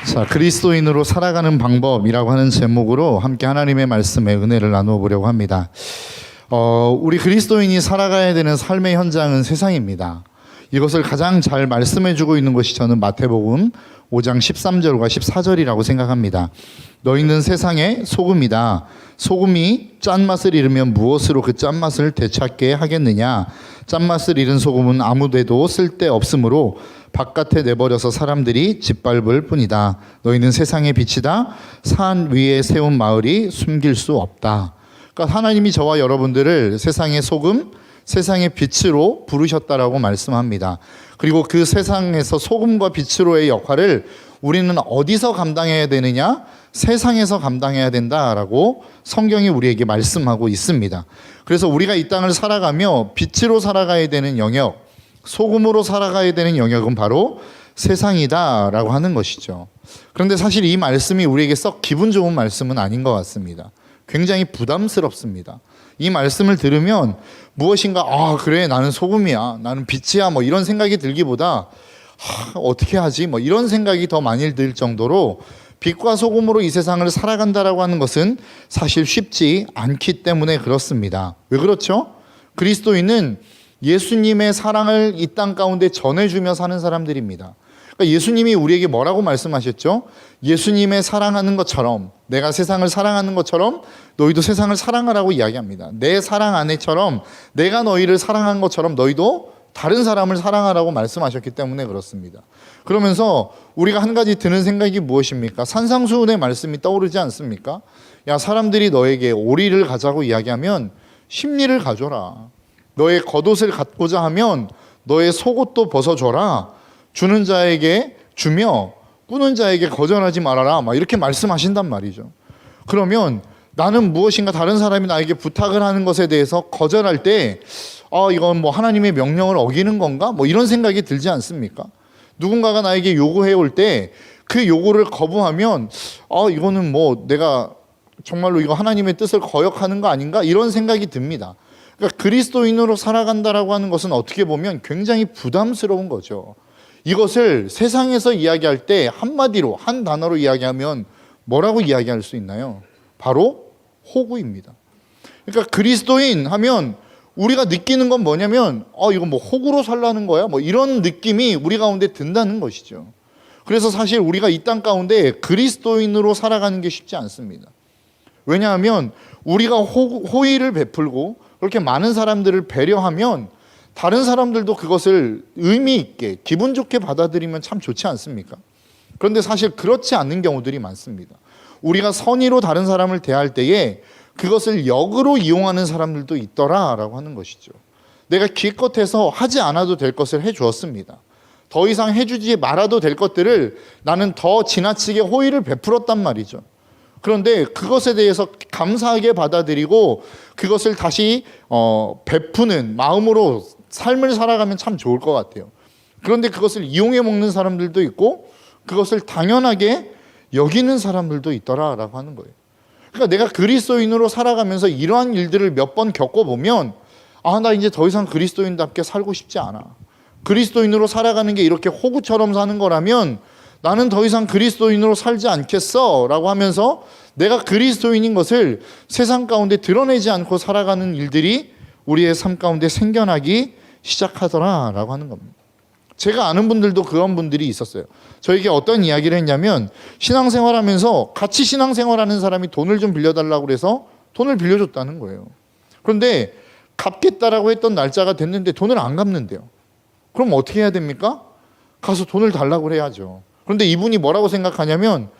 자, 그리스도인으로 살아가는 방법이라고 하는 제목으로 함께 하나님의 말씀에 은혜를 나누어 보려고 합니다. 우리 그리스도인이 살아가야 되는 삶의 현장은 세상입니다. 이것을 가장 잘 말씀해주고 있는 것이 저는 마태복음 5장 13절과 14절이라고 생각합니다. 너희는 세상의 소금이다. 소금이 짠맛을 잃으면 무엇으로 그 짠맛을 되찾게 하겠느냐. 짠맛을 잃은 소금은 아무데도 쓸데없으므로 바깥에 내버려서 사람들이 짓밟을 뿐이다. 너희는 세상의 빛이다. 산 위에 세운 마을이 숨길 수 없다. 그러니까 하나님이 저와 여러분들을 세상의 소금, 세상의 빛으로 부르셨다라고 말씀합니다. 그리고 그 세상에서 소금과 빛으로의 역할을 우리는 어디서 감당해야 되느냐? 세상에서 감당해야 된다라고 성경이 우리에게 말씀하고 있습니다. 그래서 우리가 이 땅을 살아가며 빛으로 살아가야 되는 영역, 소금으로 살아가야 되는 영역은 바로 세상이다라고 하는 것이죠. 그런데 사실 이 말씀이 우리에게 썩 기분 좋은 말씀은 아닌 것 같습니다. 굉장히 부담스럽습니다. 이 말씀을 들으면 무엇인가 그래 나는 소금이야, 나는 빛이야 뭐 이런 생각이 들기보다 어떻게 하지 뭐 이런 생각이 더 많이 들 정도로 빛과 소금으로 이 세상을 살아간다라고 하는 것은 사실 쉽지 않기 때문에 그렇습니다. 왜 그렇죠? 그리스도인은 예수님의 사랑을 이 땅 가운데 전해주며 사는 사람들입니다. 그러니까 예수님이 우리에게 뭐라고 말씀하셨죠? 예수님의 사랑하는 것처럼, 내가 세상을 사랑하는 것처럼 너희도 세상을 사랑하라고 이야기합니다. 내 사랑 안에처럼 내가 너희를 사랑한 것처럼 너희도 다른 사람을 사랑하라고 말씀하셨기 때문에 그렇습니다. 그러면서 우리가 한 가지 드는 생각이 무엇입니까? 산상수훈의 말씀이 떠오르지 않습니까? 야, 사람들이 너에게 오리를 가자고 이야기하면 십리를 가져라. 너의 겉옷을 갖고자 하면 너의 속옷도 벗어줘라. 주는 자에게 주며 꾸는 자에게 거절하지 말아라. 막 이렇게 말씀하신단 말이죠. 그러면 나는 무엇인가 다른 사람이 나에게 부탁을 하는 것에 대해서 거절할 때 이건 뭐 하나님의 명령을 어기는 건가? 뭐 이런 생각이 들지 않습니까? 누군가가 나에게 요구해 올 때 그 요구를 거부하면 이거는 뭐 내가 정말로 이거 하나님의 뜻을 거역하는 거 아닌가? 이런 생각이 듭니다. 그러니까 그리스도인으로 살아간다라고 하는 것은 어떻게 보면 굉장히 부담스러운 거죠. 이것을 세상에서 이야기할 때 한마디로 한 단어로 이야기하면 뭐라고 이야기할 수 있나요? 바로 호구입니다. 그러니까 그리스도인 하면 우리가 느끼는 건 뭐냐면 이거 뭐 호구로 살라는 거야? 뭐 이런 느낌이 우리 가운데 든다는 것이죠. 그래서 사실 우리가 이 땅 가운데 그리스도인으로 살아가는 게 쉽지 않습니다. 왜냐하면 우리가 호의를 베풀고 그렇게 많은 사람들을 배려하면 다른 사람들도 그것을 의미 있게 기분 좋게 받아들이면 참 좋지 않습니까? 그런데 사실 그렇지 않는 경우들이 많습니다. 우리가 선의로 다른 사람을 대할 때에 그것을 역으로 이용하는 사람들도 있더라라고 하는 것이죠. 내가 기껏해서 하지 않아도 될 것을 해주었습니다. 더 이상 해주지 말아도 될 것들을 나는 더 지나치게 호의를 베풀었단 말이죠. 그런데 그것에 대해서 감사하게 받아들이고 그것을 다시 베푸는 마음으로 삶을 살아가면 참 좋을 것 같아요. 그런데 그것을 이용해 먹는 사람들도 있고 그것을 당연하게 여기는 사람들도 있더라라고 하는 거예요. 그러니까 내가 그리스도인으로 살아가면서 이러한 일들을 몇 번 겪어보면 나 이제 더 이상 그리스도인답게 살고 싶지 않아. 그리스도인으로 살아가는 게 이렇게 호구처럼 사는 거라면 나는 더 이상 그리스도인으로 살지 않겠어 라고 하면서 내가 그리스도인인 것을 세상 가운데 드러내지 않고 살아가는 일들이 우리의 삶 가운데 생겨나기 시작하더라 라고 하는 겁니다. 제가 아는 분들도 그런 분들이 있었어요. 저에게 어떤 이야기를 했냐면 신앙생활하면서 같이 신앙생활하는 사람이 돈을 좀 빌려달라고 그래서 돈을 빌려줬다는 거예요. 그런데 갚겠다라고 했던 날짜가 됐는데 돈을 안 갚는데요. 그럼 어떻게 해야 됩니까? 가서 돈을 달라고 해야죠. 그런데 이분이 뭐라고 생각하냐면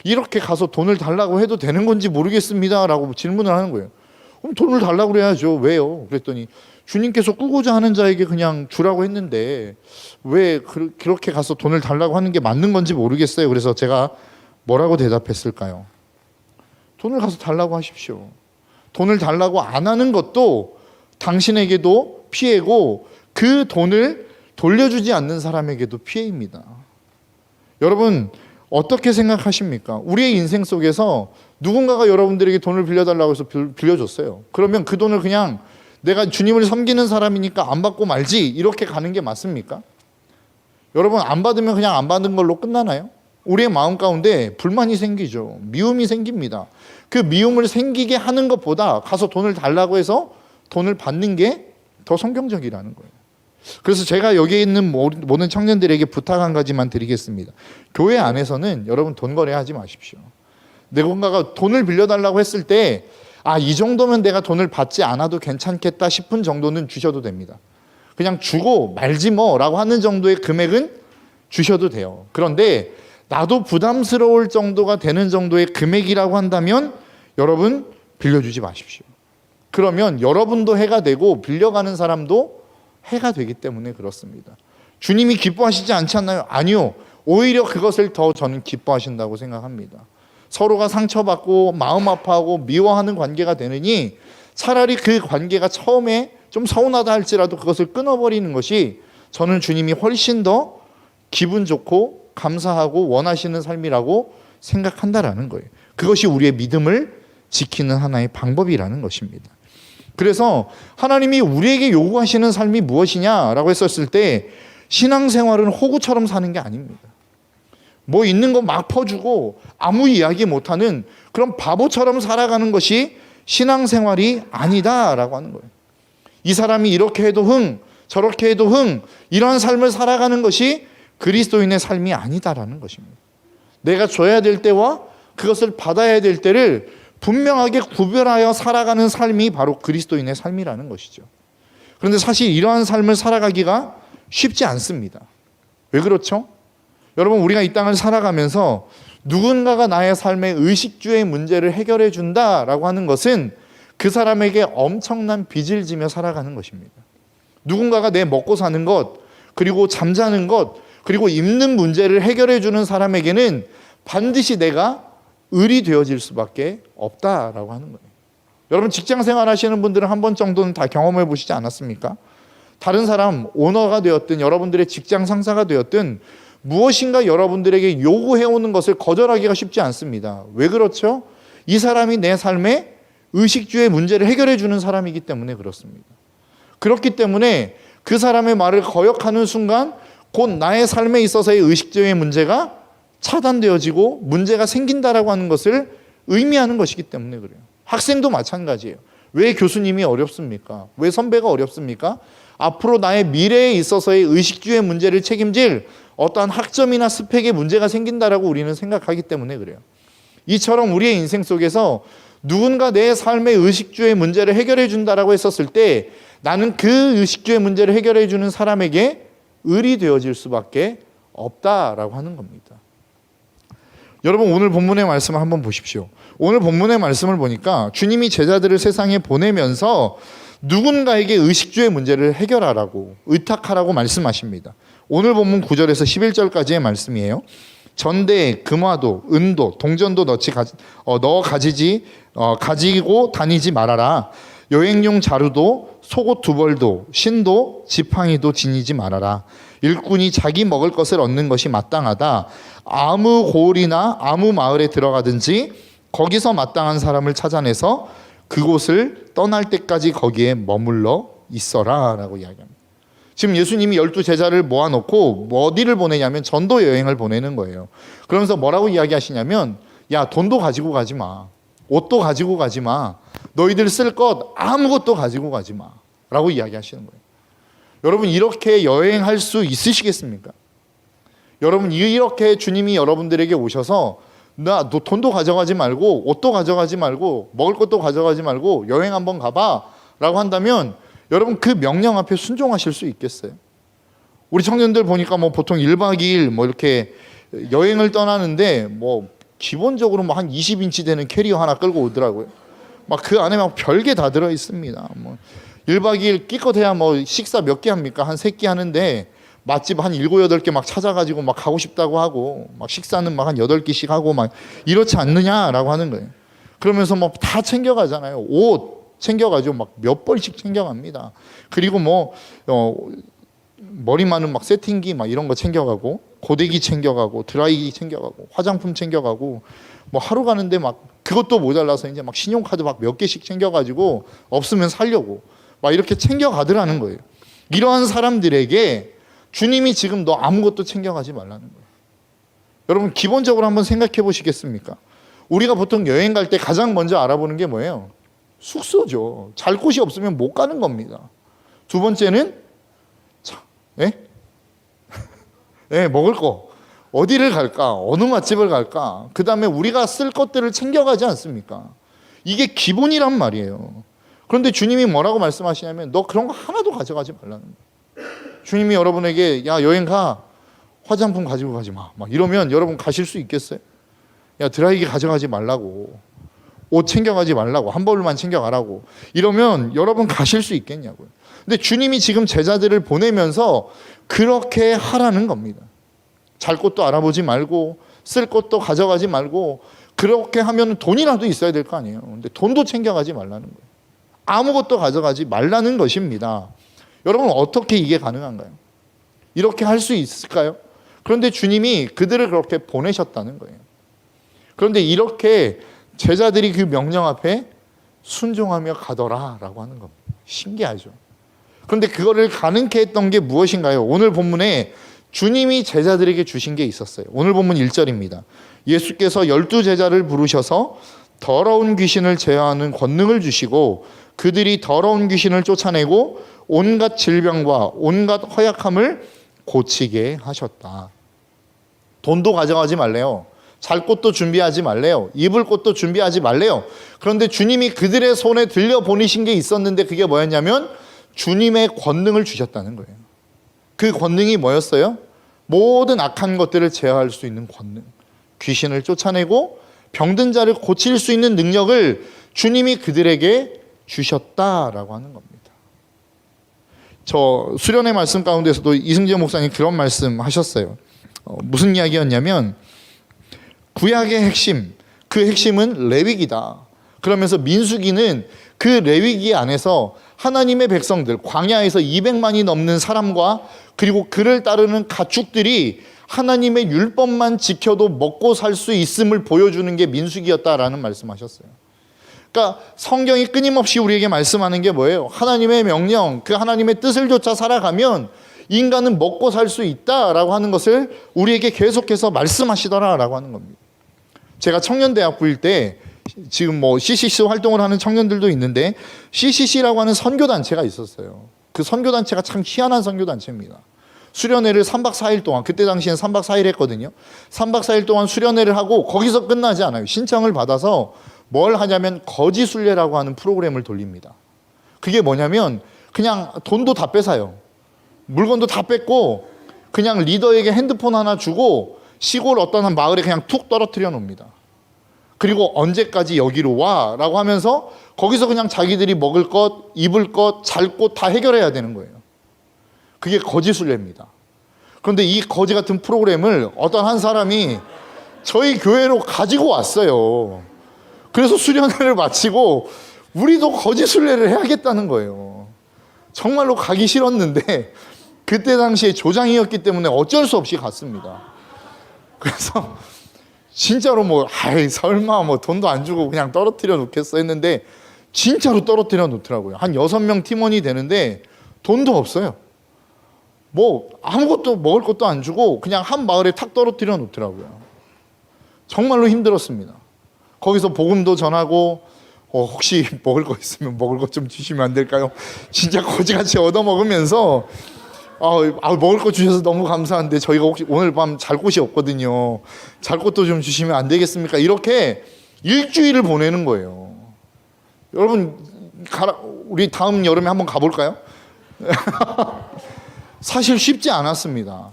이렇게 가서 돈을 달라고 해도 되는 건지 모르겠습니다 라고 질문을 하는 거예요. 그럼 돈을 달라고 해야죠. 왜요? 그랬더니 주님께서 꾸고자 하는 자에게 그냥 주라고 했는데 왜 그렇게 가서 돈을 달라고 하는 게 맞는 건지 모르겠어요. 그래서 제가 뭐라고 대답했을까요? 돈을 가서 달라고 하십시오. 돈을 달라고 안 하는 것도 당신에게도 피해고 그 돈을 돌려주지 않는 사람에게도 피해입니다. 여러분 어떻게 생각하십니까? 우리의 인생 속에서 누군가가 여러분들에게 돈을 빌려달라고 해서 빌려줬어요. 그러면 그 돈을 그냥 내가 주님을 섬기는 사람이니까 안 받고 말지 이렇게 가는 게 맞습니까? 여러분 안 받으면 그냥 안 받은 걸로 끝나나요? 우리의 마음 가운데 불만이 생기죠. 미움이 생깁니다. 그 미움을 생기게 하는 것보다 가서 돈을 달라고 해서 돈을 받는 게 더 성경적이라는 거예요. 그래서 제가 여기에 있는 모든 청년들에게 부탁 한 가지만 드리겠습니다. 교회 안에서는 여러분 돈 거래하지 마십시오. 누군가가 돈을 빌려달라고 했을 때 이 정도면 내가 돈을 받지 않아도 괜찮겠다 싶은 정도는 주셔도 됩니다. 그냥 주고 말지 뭐라고 하는 정도의 금액은 주셔도 돼요. 그런데 나도 부담스러울 정도가 되는 정도의 금액이라고 한다면 여러분 빌려주지 마십시오. 그러면 여러분도 해가 되고 빌려가는 사람도 해가 되기 때문에 그렇습니다. 주님이 기뻐하시지 않지 않나요? 아니요. 오히려 그것을 더 저는 기뻐하신다고 생각합니다. 서로가 상처받고 마음 아파하고 미워하는 관계가 되느니 차라리 그 관계가 처음에 좀 서운하다 할지라도 그것을 끊어버리는 것이 저는 주님이 훨씬 더 기분 좋고 감사하고 원하시는 삶이라고 생각한다라는 거예요. 그것이 우리의 믿음을 지키는 하나의 방법이라는 것입니다. 그래서 하나님이 우리에게 요구하시는 삶이 무엇이냐라고 했었을 때 신앙생활은 호구처럼 사는 게 아닙니다. 뭐 있는 거 막 퍼주고 아무 이야기 못하는 그런 바보처럼 살아가는 것이 신앙생활이 아니다라고 하는 거예요. 이 사람이 이렇게 해도 저렇게 해도 이러한 삶을 살아가는 것이 그리스도인의 삶이 아니다라는 것입니다. 내가 줘야 될 때와 그것을 받아야 될 때를 분명하게 구별하여 살아가는 삶이 바로 그리스도인의 삶이라는 것이죠. 그런데 사실 이러한 삶을 살아가기가 쉽지 않습니다. 왜 그렇죠? 여러분, 우리가 이 땅을 살아가면서 누군가가 나의 삶의 의식주의 문제를 해결해 준다라고 하는 것은 그 사람에게 엄청난 빚을 지며 살아가는 것입니다. 누군가가 내 먹고 사는 것, 그리고 잠자는 것, 그리고 입는 문제를 해결해 주는 사람에게는 반드시 내가 을이 되어질 수밖에 없다라고 하는 거예요. 여러분, 직장 생활 하시는 분들은 한 번 정도는 다 경험해 보시지 않았습니까? 다른 사람, 오너가 되었든 여러분들의 직장 상사가 되었든 무엇인가 여러분들에게 요구해오는 것을 거절하기가 쉽지 않습니다. 왜 그렇죠? 이 사람이 내 삶의 의식주의 문제를 해결해 주는 사람이기 때문에 그렇습니다. 그렇기 때문에 그 사람의 말을 거역하는 순간 곧 나의 삶에 있어서의 의식주의 문제가 차단되어지고 문제가 생긴다라고 하는 것을 의미하는 것이기 때문에 그래요. 학생도 마찬가지예요. 왜 교수님이 어렵습니까? 왜 선배가 어렵습니까? 앞으로 나의 미래에 있어서의 의식주의 문제를 책임질 어떠한 학점이나 스펙에 문제가 생긴다라고 우리는 생각하기 때문에 그래요. 이처럼 우리의 인생 속에서 누군가 내 삶의 의식주의 문제를 해결해 준다라고 했었을 때 나는 그 의식주의 문제를 해결해 주는 사람에게 을이 되어질 수밖에 없다라고 하는 겁니다. 여러분, 오늘 본문의 말씀을 한번 보십시오. 오늘 본문의 말씀을 보니까 주님이 제자들을 세상에 보내면서 누군가에게 의식주의 문제를 해결하라고, 의탁하라고 말씀하십니다. 오늘 본문 9절에서 11절까지의 말씀이에요. 전대, 금화도, 은도, 동전도 가지고 다니지 말아라. 여행용 자루도, 속옷 두 벌도, 신도, 지팡이도 지니지 말아라. 일꾼이 자기 먹을 것을 얻는 것이 마땅하다. 아무 고을이나 아무 마을에 들어가든지 거기서 마땅한 사람을 찾아내서 그곳을 떠날 때까지 거기에 머물러 있어라 라고 이야기합니다. 지금 예수님이 12제자를 모아놓고 어디를 보내냐면 전도 여행을 보내는 거예요. 그러면서 뭐라고 이야기하시냐면, 야, 돈도 가지고 가지 마, 옷도 가지고 가지 마, 너희들 쓸 것 아무것도 가지고 가지 마 라고 이야기하시는 거예요. 여러분, 이렇게 여행할 수 있으시겠습니까? 여러분, 이렇게 주님이 여러분들에게 오셔서 너 돈도 가져가지 말고 옷도 가져가지 말고 먹을 것도 가져가지 말고 여행 한번 가봐 라고 한다면 여러분, 그 명령 앞에 순종하실 수 있겠어요? 우리 청년들 보니까 뭐 보통 1박 2일 뭐 이렇게 여행을 떠나는데 뭐 기본적으로 뭐 한 20인치 되는 캐리어 하나 끌고 오더라고요. 막 그 안에 막 별게 다 들어 있습니다. 뭐 1박 2일 끼껏해야 뭐 식사 몇 개 합니까? 한 3끼 하는데 맛집 한 7, 8개 막 찾아가지고 막 가고 싶다고 하고 막 식사는 막 한 8끼씩 하고 막 이렇지 않느냐라고 하는 거예요. 그러면서 뭐 다 챙겨가잖아요. 옷 챙겨가지고 막 몇 벌씩 챙겨갑니다. 그리고 뭐 머리만은 막 세팅기 막 이런 거 챙겨가고 고데기 챙겨가고 드라이기 챙겨가고 화장품 챙겨가고 뭐 하루 가는데 막 그것도 모자라서 이제 막 신용카드 막 몇 개씩 챙겨가지고 없으면 살려고 막 이렇게 챙겨가더라는 거예요. 이러한 사람들에게 주님이 지금 너 아무것도 챙겨가지 말라는 거예요. 여러분 기본적으로 한번 생각해 보시겠습니까? 우리가 보통 여행 갈 때 가장 먼저 알아보는 게 뭐예요? 숙소죠. 잘 곳이 없으면 못 가는 겁니다. 두 번째는 먹을 거. 어디를 갈까? 어느 맛집을 갈까? 그 다음에 우리가 쓸 것들을 챙겨가지 않습니까? 이게 기본이란 말이에요. 그런데 주님이 뭐라고 말씀하시냐면 너 그런 거 하나도 가져가지 말라는 거예요. 주님이 여러분에게 야 여행 가. 화장품 가지고 가지 마. 막 이러면 여러분 가실 수 있겠어요? 야 드라이기 가져가지 말라고. 옷 챙겨가지 말라고. 한 벌만 챙겨가라고. 이러면 여러분 가실 수 있겠냐고요. 근데 주님이 지금 제자들을 보내면서 그렇게 하라는 겁니다. 잘 것도 알아보지 말고 쓸 것도 가져가지 말고 그렇게 하면 돈이라도 있어야 될 거 아니에요. 근데 돈도 챙겨가지 말라는 거예요. 아무것도 가져가지 말라는 것입니다. 여러분 어떻게 이게 가능한가요? 이렇게 할 수 있을까요? 그런데 주님이 그들을 그렇게 보내셨다는 거예요. 그런데 이렇게 제자들이 그 명령 앞에 순종하며 가더라라고 하는 겁니다. 신기하죠. 그런데 그거를 가능케 했던 게 무엇인가요? 오늘 본문에 주님이 제자들에게 주신 게 있었어요. 오늘 본문 1절입니다. 예수께서 12제자를 부르셔서 더러운 귀신을 제어하는 권능을 주시고 그들이 더러운 귀신을 쫓아내고 온갖 질병과 온갖 허약함을 고치게 하셨다. 돈도 가져가지 말래요. 잘 곳도 준비하지 말래요. 입을 곳도 준비하지 말래요. 그런데 주님이 그들의 손에 들려 보내신 게 있었는데 그게 뭐였냐면 주님의 권능을 주셨다는 거예요. 그 권능이 뭐였어요? 모든 악한 것들을 제어할 수 있는 권능. 귀신을 쫓아내고 병든 자를 고칠 수 있는 능력을 주님이 그들에게 주셨다라고 하는 겁니다. 저 수련의 말씀 가운데서도 이승재 목사님 그런 말씀 하셨어요. 무슨 이야기였냐면 구약의 핵심, 그 핵심은 레위기다. 그러면서 민수기는 그 레위기 안에서 하나님의 백성들, 광야에서 200만이 넘는 사람과 그리고 그를 따르는 가축들이 하나님의 율법만 지켜도 먹고 살 수 있음을 보여주는 게 민수기였다라는 말씀하셨어요. 그러니까 성경이 끊임없이 우리에게 말씀하는 게 뭐예요? 하나님의 명령, 그 하나님의 뜻을 쫓아 살아가면 인간은 먹고 살 수 있다라고 하는 것을 우리에게 계속해서 말씀하시더라라고 하는 겁니다. 제가 청년대학부일 때 지금 뭐 CCC 활동을 하는 청년들도 있는데 CCC라고 하는 선교단체가 있었어요. 그 선교단체가 참 희한한 선교단체입니다. 수련회를 3박 4일 동안, 그때 당시엔 3박 4일 했거든요. 3박 4일 동안 수련회를 하고 거기서 끝나지 않아요. 신청을 받아서 뭘 하냐면 거지순례라고 하는 프로그램을 돌립니다. 그게 뭐냐면 그냥 돈도 다 뺏어요. 물건도 다 뺏고 그냥 리더에게 핸드폰 하나 주고 시골 어떤 한 마을에 그냥 툭 떨어뜨려 놓습니다. 그리고 언제까지 여기로 와? 라고 하면서 거기서 그냥 자기들이 먹을 것, 입을 것, 잘 곳 다 해결해야 되는 거예요. 그게 거지순례입니다. 그런데 이 거지 같은 프로그램을 어떤 한 사람이 저희 교회로 가지고 왔어요. 그래서 수련회를 마치고 우리도 거지순례를 해야겠다는 거예요. 정말로 가기 싫었는데 그때 당시에 조장이었기 때문에 어쩔 수 없이 갔습니다. 그래서 진짜로 설마 돈도 안 주고 그냥 떨어뜨려 놓겠어 했는데 진짜로 떨어뜨려 놓더라고요. 한 6명 팀원이 되는데 돈도 없어요. 아무것도 먹을 것도 안 주고 그냥 한 마을에 탁 떨어뜨려 놓더라고요. 정말로 힘들었습니다. 거기서 복음도 전하고 혹시 먹을 거 있으면 먹을 것 좀 주시면 안 될까요? 진짜 거지같이 얻어먹으면서 먹을 거 주셔서 너무 감사한데 저희가 혹시 오늘 밤 잘 곳이 없거든요. 잘 곳도 좀 주시면 안 되겠습니까? 이렇게 일주일을 보내는 거예요. 여러분 우리 다음 여름에 한번 가볼까요? 사실 쉽지 않았습니다.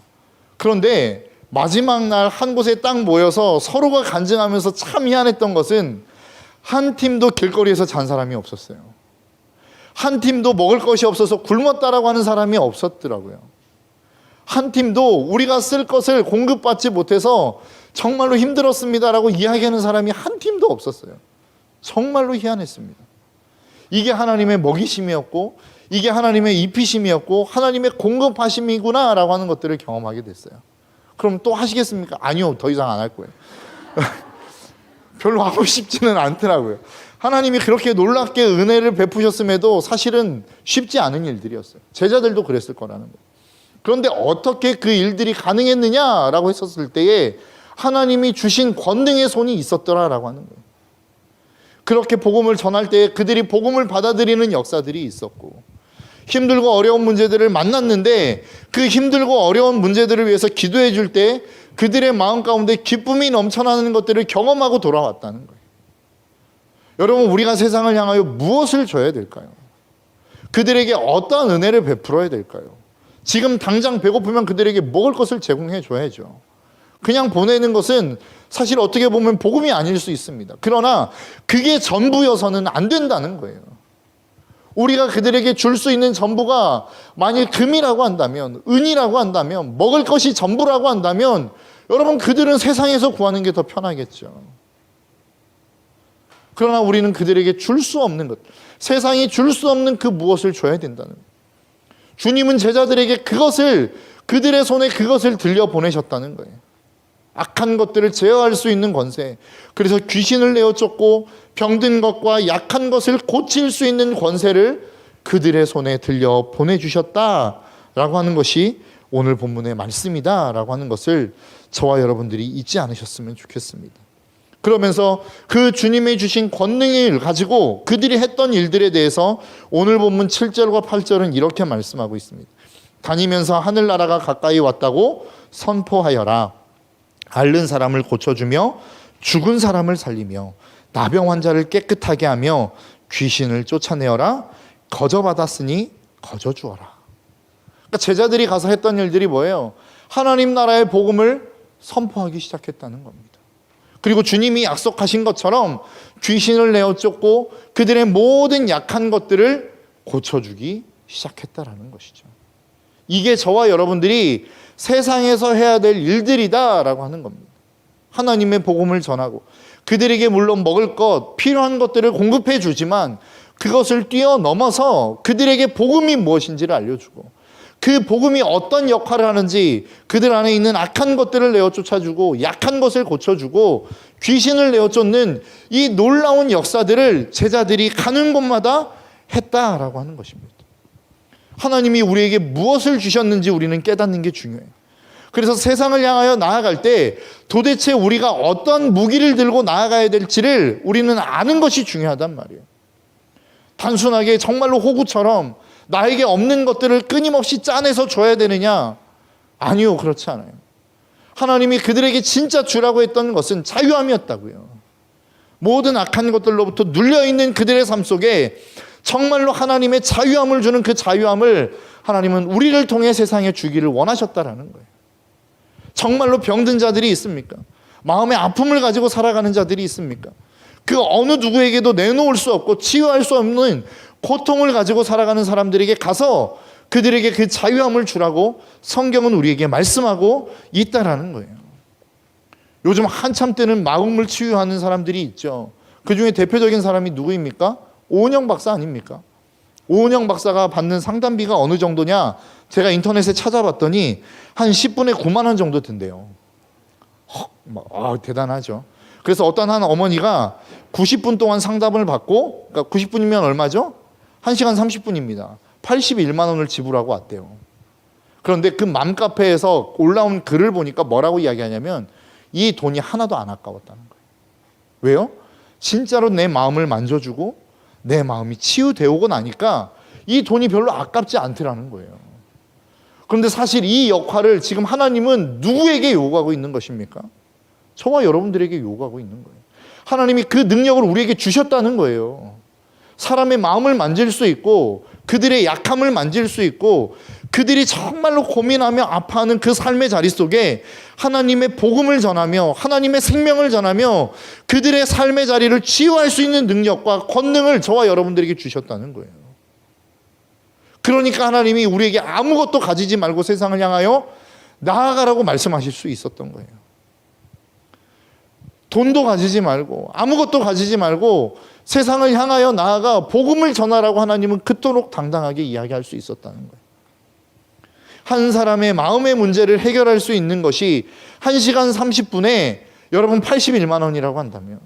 그런데 마지막 날 한 곳에 딱 모여서 서로가 간증하면서 참 희한했던 것은 한 팀도 길거리에서 잔 사람이 없었어요. 한 팀도 먹을 것이 없어서 굶었다라고 하는 사람이 없었더라고요. 한 팀도 우리가 쓸 것을 공급받지 못해서 정말로 힘들었습니다라고 이야기하는 사람이 한 팀도 없었어요. 정말로 희한했습니다. 이게 하나님의 먹이심이었고 이게 하나님의 입히심이었고 하나님의 공급하심이구나라고 하는 것들을 경험하게 됐어요. 그럼 또 하시겠습니까? 아니요, 더 이상 안 할 거예요. 별로 하고 싶지는 않더라고요. 하나님이 그렇게 놀랍게 은혜를 베푸셨음에도 사실은 쉽지 않은 일들이었어요. 제자들도 그랬을 거라는 거예요. 그런데 어떻게 그 일들이 가능했느냐라고 했었을 때에 하나님이 주신 권능의 손이 있었더라라고 하는 거예요. 그렇게 복음을 전할 때 그들이 복음을 받아들이는 역사들이 있었고, 힘들고 어려운 문제들을 만났는데 그 힘들고 어려운 문제들을 위해서 기도해 줄 때 그들의 마음 가운데 기쁨이 넘쳐나는 것들을 경험하고 돌아왔다는 거예요. 여러분, 우리가 세상을 향하여 무엇을 줘야 될까요? 그들에게 어떠한 은혜를 베풀어야 될까요? 지금 당장 배고프면 그들에게 먹을 것을 제공해 줘야죠. 그냥 보내는 것은 사실 어떻게 보면 복음이 아닐 수 있습니다. 그러나 그게 전부여서는 안 된다는 거예요. 우리가 그들에게 줄 수 있는 전부가 만일 금이라고 한다면, 은이라고 한다면, 먹을 것이 전부라고 한다면 여러분, 그들은 세상에서 구하는 게 더 편하겠죠. 그러나 우리는 그들에게 줄 수 없는 것, 세상이 줄 수 없는 그 무엇을 줘야 된다는 거예요. 주님은 제자들에게 그들의 손에 그것을 들려보내셨다는 거예요. 악한 것들을 제어할 수 있는 권세, 그래서 귀신을 내어 쫓고 병든 것과 약한 것을 고칠 수 있는 권세를 그들의 손에 들려 보내주셨다라고 하는 것이 오늘 본문의 말씀이다라고 하는 것을 저와 여러분들이 잊지 않으셨으면 좋겠습니다. 그러면서 그 주님이 주신 권능을 가지고 그들이 했던 일들에 대해서 오늘 본문 7절과 8절은 이렇게 말씀하고 있습니다. 다니면서 하늘나라가 가까이 왔다고 선포하여라. 앓는 사람을 고쳐주며 죽은 사람을 살리며 나병 환자를 깨끗하게 하며 귀신을 쫓아내어라. 거저받았으니 거저주어라. 그러니까 제자들이 가서 했던 일들이 뭐예요? 하나님 나라의 복음을 선포하기 시작했다는 겁니다. 그리고 주님이 약속하신 것처럼 귀신을 내어 쫓고 그들의 모든 약한 것들을 고쳐주기 시작했다라는 것이죠. 이게 저와 여러분들이 세상에서 해야 될 일들이다라고 하는 겁니다. 하나님의 복음을 전하고 그들에게 물론 먹을 것, 필요한 것들을 공급해 주지만 그것을 뛰어넘어서 그들에게 복음이 무엇인지를 알려주고 그 복음이 어떤 역할을 하는지 그들 안에 있는 악한 것들을 내어 쫓아주고 약한 것을 고쳐주고 귀신을 내어 쫓는 이 놀라운 역사들을 제자들이 가는 곳마다 했다라고 하는 것입니다. 하나님이 우리에게 무엇을 주셨는지 우리는 깨닫는 게 중요해요. 그래서 세상을 향하여 나아갈 때 도대체 우리가 어떤 무기를 들고 나아가야 될지를 우리는 아는 것이 중요하단 말이에요. 단순하게 정말로 호구처럼 나에게 없는 것들을 끊임없이 짜내서 줘야 되느냐? 아니요, 그렇지 않아요. 하나님이 그들에게 진짜 주라고 했던 것은 자유함이었다고요. 모든 악한 것들로부터 눌려있는 그들의 삶 속에 정말로 하나님의 자유함을 주는 그 자유함을 하나님은 우리를 통해 세상에 주기를 원하셨다라는 거예요. 정말로 병든 자들이 있습니까? 마음의 아픔을 가지고 살아가는 자들이 있습니까? 그 어느 누구에게도 내놓을 수 없고 치유할 수 없는 고통을 가지고 살아가는 사람들에게 가서 그들에게 그 자유함을 주라고 성경은 우리에게 말씀하고 있다라는 거예요. 요즘 한참 때는 마음을 치유하는 사람들이 있죠. 그 중에 대표적인 사람이 누구입니까? 오은영 박사 아닙니까? 오은영 박사가 받는 상담비가 어느 정도냐? 제가 인터넷에 찾아봤더니 한 10분에 9만 원 정도 든대요. 대단하죠. 그래서 어떤 한 어머니가 90분 동안 상담을 받고, 그러니까 90분이면 얼마죠? 1시간 30분입니다. 81만 원을 지불하고 왔대요. 그런데 그 맘카페에서 올라온 글을 보니까 뭐라고 이야기하냐면 이 돈이 하나도 안 아까웠다는 거예요. 왜요? 진짜로 내 마음을 만져주고 내 마음이 치유되고 나니까 이 돈이 별로 아깝지 않더라는 거예요. 그런데 사실 이 역할을 지금 하나님은 누구에게 요구하고 있는 것입니까? 저와 여러분들에게 요구하고 있는 거예요. 하나님이 그 능력을 우리에게 주셨다는 거예요. 사람의 마음을 만질 수 있고 그들의 약함을 만질 수 있고 그들이 정말로 고민하며 아파하는 그 삶의 자리 속에 하나님의 복음을 전하며 하나님의 생명을 전하며 그들의 삶의 자리를 치유할 수 있는 능력과 권능을 저와 여러분들에게 주셨다는 거예요. 그러니까 하나님이 우리에게 아무것도 가지지 말고 세상을 향하여 나아가라고 말씀하실 수 있었던 거예요. 돈도 가지지 말고 아무것도 가지지 말고 세상을 향하여 나아가 복음을 전하라고 하나님은 그토록 당당하게 이야기할 수 있었다는 거예요. 한 사람의 마음의 문제를 해결할 수 있는 것이 1시간 30분에 여러분 81만 원이라고 한다면,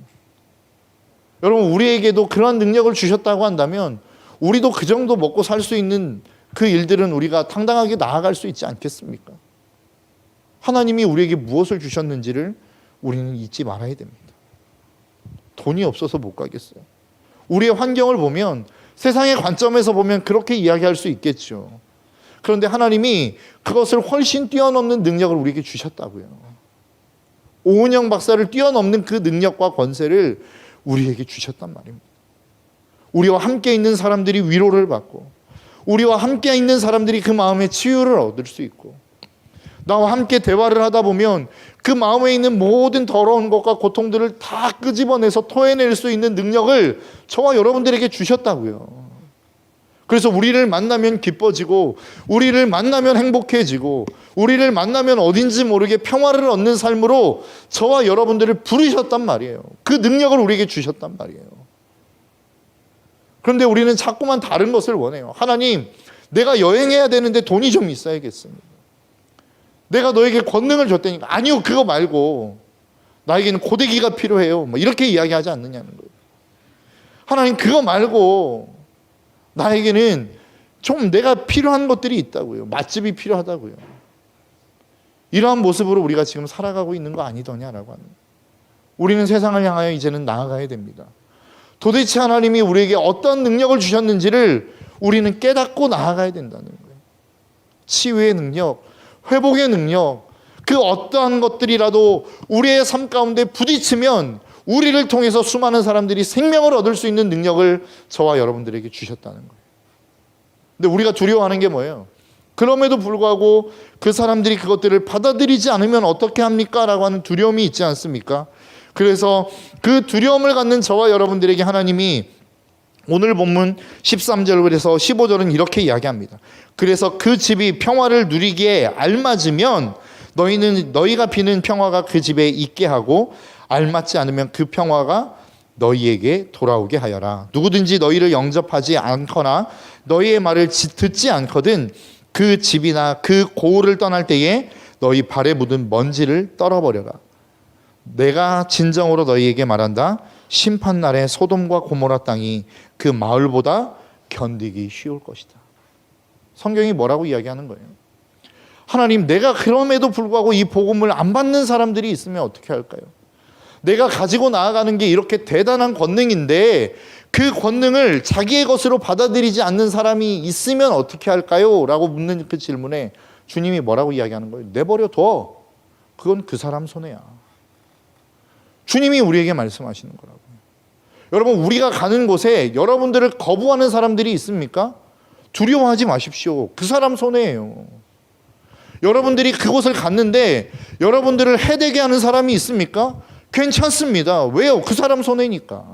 여러분 우리에게도 그러한 능력을 주셨다고 한다면 우리도 그 정도 먹고 살 수 있는 그 일들은 우리가 당당하게 나아갈 수 있지 않겠습니까? 하나님이 우리에게 무엇을 주셨는지를 우리는 잊지 말아야 됩니다. 돈이 없어서 못 가겠어요. 우리의 환경을 보면, 세상의 관점에서 보면 그렇게 이야기할 수 있겠죠. 그런데 하나님이 그것을 훨씬 뛰어넘는 능력을 우리에게 주셨다고요. 오은영 박사를 뛰어넘는 그 능력과 권세를 우리에게 주셨단 말입니다. 우리와 함께 있는 사람들이 위로를 받고, 우리와 함께 있는 사람들이 그 마음의 치유를 얻을 수 있고, 나와 함께 대화를 하다 보면 그 마음에 있는 모든 더러운 것과 고통들을 다 끄집어내서 토해낼 수 있는 능력을 저와 여러분들에게 주셨다고요. 그래서 우리를 만나면 기뻐지고, 우리를 만나면 행복해지고, 우리를 만나면 어딘지 모르게 평화를 얻는 삶으로 저와 여러분들을 부르셨단 말이에요. 그 능력을 우리에게 주셨단 말이에요. 그런데 우리는 자꾸만 다른 것을 원해요. 하나님, 내가 여행해야 되는데 돈이 좀 있어야겠습니다. 내가 너에게 권능을 줬다니까. 아니요, 그거 말고 나에게는 고데기가 필요해요. 이렇게 이야기하지 않느냐는 거예요. 하나님, 그거 말고 나에게는 좀 내가 필요한 것들이 있다고요. 맛집이 필요하다고요. 이러한 모습으로 우리가 지금 살아가고 있는 거 아니더냐라고 하는. 우리는 세상을 향하여 이제는 나아가야 됩니다. 도대체 하나님이 우리에게 어떤 능력을 주셨는지를 우리는 깨닫고 나아가야 된다는 거예요. 치유의 능력, 회복의 능력, 그 어떠한 것들이라도 우리의 삶 가운데 부딪히면 우리를 통해서 수많은 사람들이 생명을 얻을 수 있는 능력을 저와 여러분들에게 주셨다는 거예요. 근데 우리가 두려워하는 게 뭐예요? 그럼에도 불구하고 그 사람들이 그것들을 받아들이지 않으면 어떻게 합니까? 라고 하는 두려움이 있지 않습니까? 그래서 그 두려움을 갖는 저와 여러분들에게 하나님이 오늘 본문 13절에서 15절은 이렇게 이야기합니다. 그래서 그 집이 평화를 누리기에 알맞으면 너희가 비는 평화가 그 집에 있게 하고, 알맞지 않으면 그 평화가 너희에게 돌아오게 하여라. 누구든지 너희를 영접하지 않거나 너희의 말을 듣지 않거든 그 집이나 그 고을을 떠날 때에 너희 발에 묻은 먼지를 떨어버려라. 내가 진정으로 너희에게 말한다. 심판날에 소돔과 고모라 땅이 그 마을보다 견디기 쉬울 것이다. 성경이 뭐라고 이야기하는 거예요? 하나님, 내가 그럼에도 불구하고 이 복음을 안 받는 사람들이 있으면 어떻게 할까요? 내가 가지고 나아가는 게 이렇게 대단한 권능인데 그 권능을 자기의 것으로 받아들이지 않는 사람이 있으면 어떻게 할까요? 라고 묻는 그 질문에 주님이 뭐라고 이야기하는 거예요? 내버려 둬. 그건 그 사람 손해야. 주님이 우리에게 말씀하시는 거라고요. 여러분, 우리가 가는 곳에 여러분들을 거부하는 사람들이 있습니까? 두려워하지 마십시오. 그 사람 손해예요. 여러분들이 그곳을 갔는데 여러분들을 해되게 하는 사람이 있습니까? 괜찮습니다. 왜요? 그 사람 손해니까.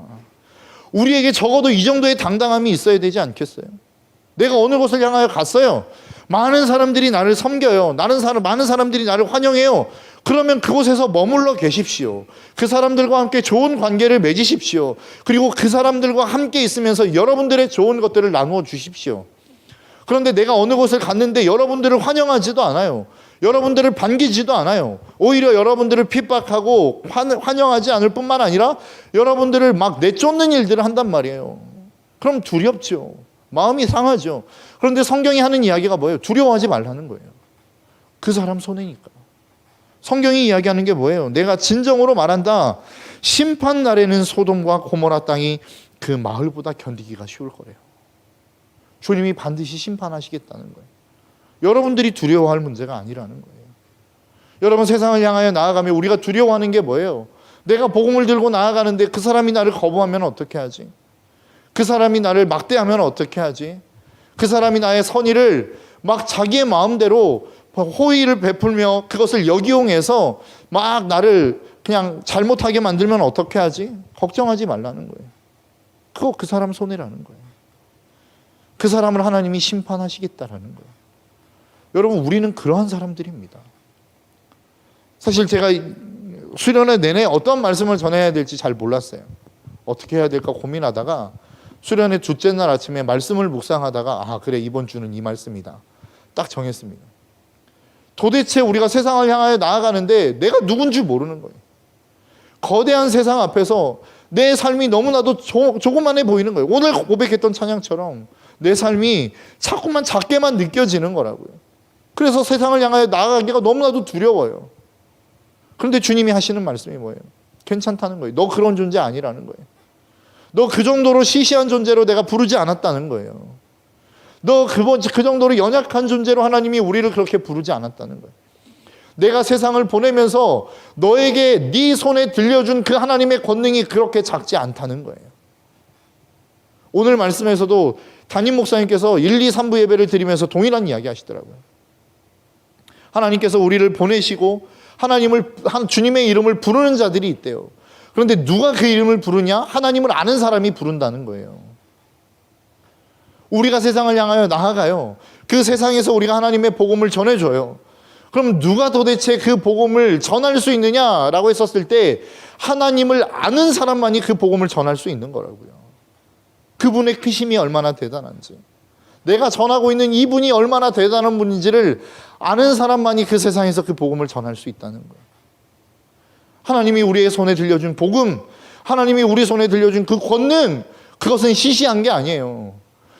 우리에게 적어도 이 정도의 당당함이 있어야 되지 않겠어요? 내가 어느 곳을 향하여 갔어요. 많은 사람들이 나를 섬겨요. 많은 사람들이 나를 환영해요. 그러면 그곳에서 머물러 계십시오. 그 사람들과 함께 좋은 관계를 맺으십시오. 그리고 그 사람들과 함께 있으면서 여러분들의 좋은 것들을 나누어 주십시오. 그런데 내가 어느 곳을 갔는데 여러분들을 환영하지도 않아요. 여러분들을 반기지도 않아요. 오히려 여러분들을 핍박하고 환영하지 않을 뿐만 아니라 여러분들을 막 내쫓는 일들을 한단 말이에요. 그럼 두렵죠. 마음이 상하죠. 그런데 성경이 하는 이야기가 뭐예요? 두려워하지 말라는 거예요. 그 사람 손해니까. 성경이 이야기하는 게 뭐예요? 내가 진정으로 말한다. 심판 날에는 소돔과 고모라 땅이 그 마을보다 견디기가 쉬울 거래요. 주님이 반드시 심판하시겠다는 거예요. 여러분들이 두려워할 문제가 아니라는 거예요. 여러분, 세상을 향하여 나아가면 우리가 두려워하는 게 뭐예요? 내가 복음을 들고 나아가는데 그 사람이 나를 거부하면 어떻게 하지? 그 사람이 나를 막대하면 어떻게 하지? 그 사람이 나의 선의를 막 자기의 마음대로 호의를 베풀며 그것을 역이용해서 막 나를 그냥 잘못하게 만들면 어떻게 하지? 걱정하지 말라는 거예요. 그거 그 사람 손해라는 거예요. 그 사람을 하나님이 심판하시겠다라는 거예요. 여러분, 우리는 그러한 사람들입니다. 사실 제가 수련회 내내 어떤 말씀을 전해야 될지 잘 몰랐어요. 어떻게 해야 될까 고민하다가 수련회 둘째 날 아침에 말씀을 묵상하다가 그래, 이번 주는 이 말씀이다. 딱 정했습니다. 도대체 우리가 세상을 향하여 나아가는데 내가 누군지 모르는 거예요. 거대한 세상 앞에서 내 삶이 너무나도 조그만해 보이는 거예요. 오늘 고백했던 찬양처럼 내 삶이 자꾸만 작게만 느껴지는 거라고요. 그래서 세상을 향하여 나아가기가 너무나도 두려워요. 그런데 주님이 하시는 말씀이 뭐예요? 괜찮다는 거예요. 너 그런 존재 아니라는 거예요. 너 그 정도로 시시한 존재로 내가 부르지 않았다는 거예요. 너 그 정도로 연약한 존재로 하나님이 우리를 그렇게 부르지 않았다는 거예요. 내가 세상을 보내면서 너에게 네 손에 들려준 그 하나님의 권능이 그렇게 작지 않다는 거예요. 오늘 말씀에서도 담임 목사님께서 1, 2, 3부 예배를 드리면서 동일한 이야기 하시더라고요. 하나님께서 우리를 보내시고 주님의 이름을 부르는 자들이 있대요. 그런데 누가 그 이름을 부르냐? 하나님을 아는 사람이 부른다는 거예요. 우리가 세상을 향하여 나아가요. 그 세상에서 우리가 하나님의 복음을 전해줘요. 그럼 누가 도대체 그 복음을 전할 수 있느냐라고 했었을 때 하나님을 아는 사람만이 그 복음을 전할 수 있는 거라고요. 그분의 크심이 얼마나 대단한지, 내가 전하고 있는 이분이 얼마나 대단한 분인지를 아는 사람만이 그 세상에서 그 복음을 전할 수 있다는 거예요. 하나님이 우리의 손에 들려준 복음, 하나님이 우리 손에 들려준 그 권능, 그것은 시시한 게 아니에요.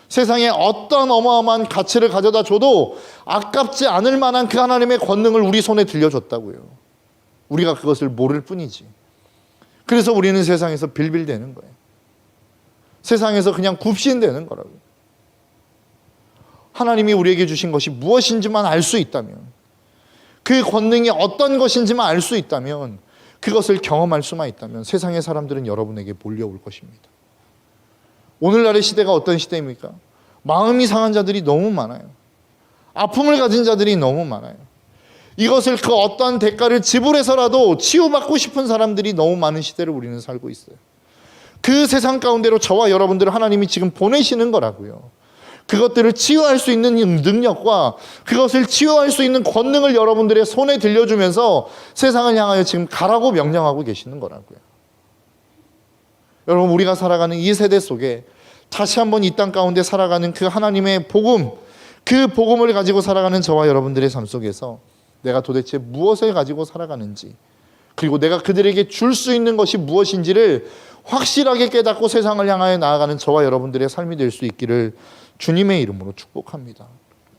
세상에 어떤 어마어마한 가치를 가져다 줘도 아깝지 않을 만한 그 하나님의 권능을 우리 손에 들려줬다고요. 우리가 그것을 모를 뿐이지. 그래서 우리는 세상에서 빌빌대는 거예요. 세상에서 그냥 굽신대는 거라고요. 하나님이 우리에게 주신 것이 무엇인지만 알 수 있다면, 그 권능이 어떤 것인지만 알 수 있다면, 그것을 경험할 수만 있다면 세상의 사람들은 여러분에게 몰려올 것입니다. 오늘날의 시대가 어떤 시대입니까? 마음이 상한 자들이 너무 많아요. 아픔을 가진 자들이 너무 많아요. 이것을 그 어떠한 대가를 지불해서라도 치유받고 싶은 사람들이 너무 많은 시대를 우리는 살고 있어요. 그 세상 가운데로 저와 여러분들을 하나님이 지금 보내시는 거라고요. 그것들을 치유할 수 있는 능력과 그것을 치유할 수 있는 권능을 여러분들의 손에 들려주면서 세상을 향하여 지금 가라고 명령하고 계시는 거라고요. 여러분, 우리가 살아가는 이 세대 속에 다시 한번 이 땅 가운데 살아가는 그 하나님의 복음, 그 복음을 가지고 살아가는 저와 여러분들의 삶 속에서 내가 도대체 무엇을 가지고 살아가는지, 그리고 내가 그들에게 줄 수 있는 것이 무엇인지를 확실하게 깨닫고 세상을 향하여 나아가는 저와 여러분들의 삶이 될 수 있기를 주님의 이름으로 축복합니다.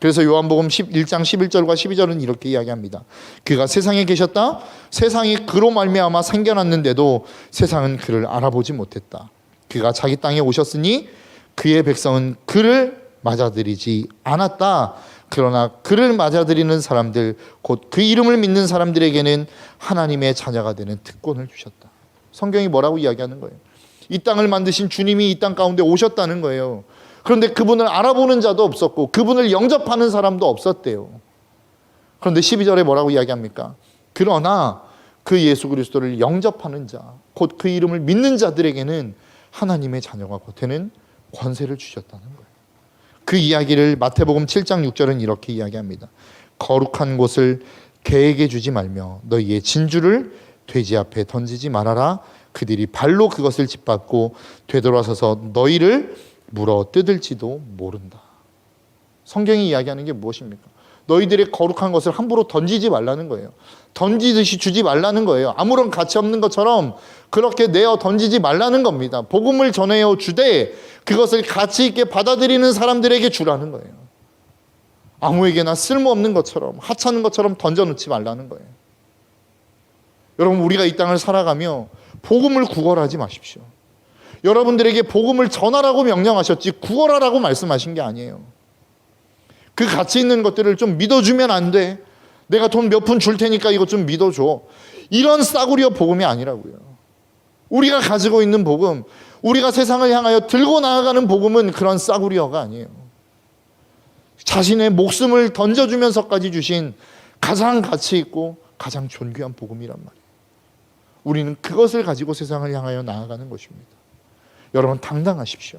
그래서 요한복음 1장 11절과 12절은 이렇게 이야기합니다. 그가 세상에 계셨다. 세상이 그로 말미암아 생겨났는데도 세상은 그를 알아보지 못했다. 그가 자기 땅에 오셨으니 그의 백성은 그를 맞아들이지 않았다. 그러나 그를 맞아들이는 사람들, 곧 그 이름을 믿는 사람들에게는 하나님의 자녀가 되는 특권을 주셨다. 성경이 뭐라고 이야기하는 거예요? 이 땅을 만드신 주님이 이 땅 가운데 오셨다는 거예요. 그런데 그분을 알아보는 자도 없었고 그분을 영접하는 사람도 없었대요. 그런데 12절에 뭐라고 이야기합니까? 그러나 그 예수 그리스도를 영접하는 자, 곧 그 이름을 믿는 자들에게는 하나님의 자녀가 되는 권세를 주셨다는 거예요. 그 이야기를 마태복음 7장 6절은 이렇게 이야기합니다. 거룩한 곳을 개에게 주지 말며 너희의 진주를 돼지 앞에 던지지 말아라. 그들이 발로 그것을 짓밟고 되돌아서서 너희를 물어 뜯을지도 모른다. 성경이 이야기하는 게 무엇입니까? 너희들의 거룩한 것을 함부로 던지지 말라는 거예요. 던지듯이 주지 말라는 거예요. 아무런 가치 없는 것처럼 그렇게 내어 던지지 말라는 겁니다. 복음을 전해어 주되 그것을 가치 있게 받아들이는 사람들에게 주라는 거예요. 아무에게나 쓸모없는 것처럼, 하찮은 것처럼 던져놓지 말라는 거예요. 여러분, 우리가 이 땅을 살아가며 복음을 구걸하지 마십시오. 여러분들에게 복음을 전하라고 명령하셨지 구걸하라고 말씀하신 게 아니에요. 그 가치 있는 것들을 좀 믿어주면 안 돼. 내가 돈 몇 푼 줄 테니까 이거 좀 믿어줘. 이런 싸구려 복음이 아니라고요. 우리가 가지고 있는 복음, 우리가 세상을 향하여 들고 나아가는 복음은 그런 싸구려가 아니에요. 자신의 목숨을 던져주면서까지 주신 가장 가치 있고 가장 존귀한 복음이란 말이에요. 우리는 그것을 가지고 세상을 향하여 나아가는 것입니다. 여러분, 당당하십시오.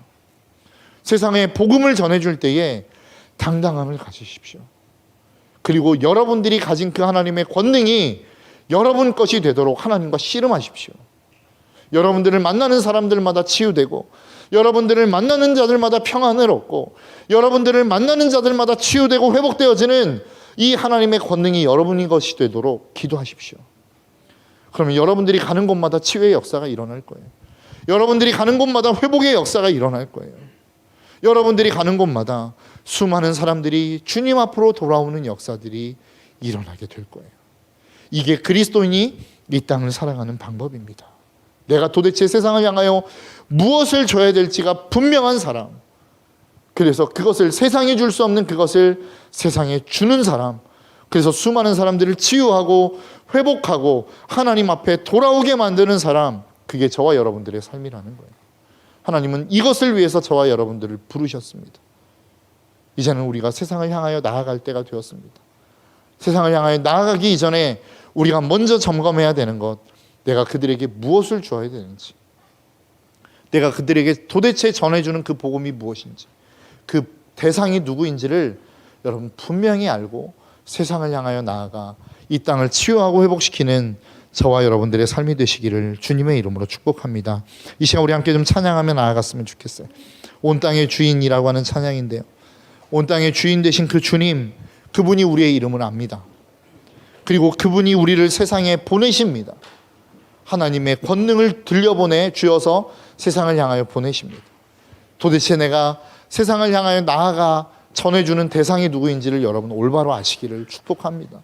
세상에 복음을 전해줄 때에 당당함을 가지십시오. 그리고 여러분들이 가진 그 하나님의 권능이 여러분 것이 되도록 하나님과 씨름하십시오. 여러분들을 만나는 사람들마다 치유되고, 여러분들을 만나는 자들마다 평안을 얻고, 여러분들을 만나는 자들마다 치유되고 회복되어지는 이 하나님의 권능이 여러분의 것이 되도록 기도하십시오. 그러면 여러분들이 가는 곳마다 치유의 역사가 일어날 거예요. 여러분들이 가는 곳마다 회복의 역사가 일어날 거예요. 여러분들이 가는 곳마다 수많은 사람들이 주님 앞으로 돌아오는 역사들이 일어나게 될 거예요. 이게 그리스도인이 이 땅을 살아가는 방법입니다. 내가 도대체 세상을 향하여 무엇을 줘야 될지가 분명한 사람, 그래서 그것을 세상에 줄 수 없는 그것을 세상에 주는 사람, 그래서 수많은 사람들을 치유하고 회복하고 하나님 앞에 돌아오게 만드는 사람, 그게 저와 여러분들의 삶이라는 거예요. 하나님은 이것을 위해서 저와 여러분들을 부르셨습니다. 이제는 우리가 세상을 향하여 나아갈 때가 되었습니다. 세상을 향하여 나아가기 이전에 우리가 먼저 점검해야 되는 것, 내가 그들에게 무엇을 주어야 되는지, 내가 그들에게 도대체 전해주는 그 복음이 무엇인지, 그 대상이 누구인지를 여러분 분명히 알고 세상을 향하여 나아가 이 땅을 치유하고 회복시키는 저와 여러분들의 삶이 되시기를 주님의 이름으로 축복합니다. 이 시간 우리 함께 좀 찬양하며 나아갔으면 좋겠어요. 온 땅의 주인이라고 하는 찬양인데요, 온 땅의 주인 되신 그 주님, 그분이 우리의 이름을 압니다. 그리고 그분이 우리를 세상에 보내십니다. 하나님의 권능을 들려보내 주어서 세상을 향하여 보내십니다. 도대체 내가 세상을 향하여 나아가 전해주는 대상이 누구인지를 여러분 올바로 아시기를 축복합니다.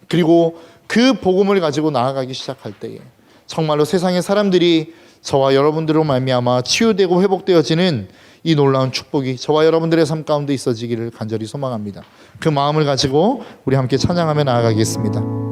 그리고 그 복음을 가지고 나아가기 시작할 때에 정말로 세상의 사람들이 저와 여러분들로 말미암아 치유되고 회복되어지는 이 놀라운 축복이 저와 여러분들의 삶 가운데 있어지기를 간절히 소망합니다. 그 마음을 가지고 우리 함께 찬양하며 나아가겠습니다.